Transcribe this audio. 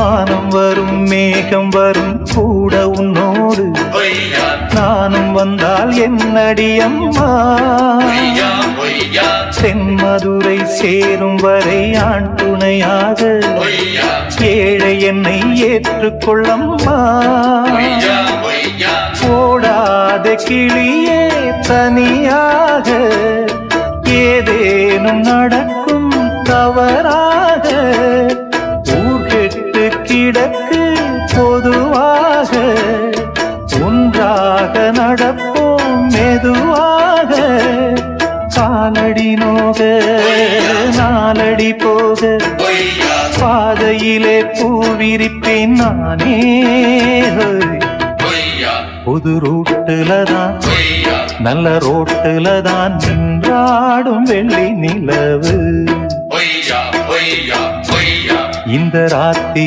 வானம் வரும் மேகம் வரும் கூட உன்னோடு நானும் வந்தால் என்னடி அம்மா தென்மதுரை சேரும் வரை ஆண் துணையாக ஏழை என்னை ஏற்றுக்கொள்ளம்மா ஓடாத கிளியே தனியாக ஏதேனும் நடக்கும் தவறாக ஊர் கெட்டு கிடக்கு பொதுவாக ஒன்றாக நடப்போம் மெதுவாக காலடி நோக நாலடி போக பாதையிலே பூவிரிப்பேன் நானே புது ரூட்டுலதான் நல்ல ரோட்டுலதான் நின்றாடும் வெள்ளி நிலவு இந்த ராத்தி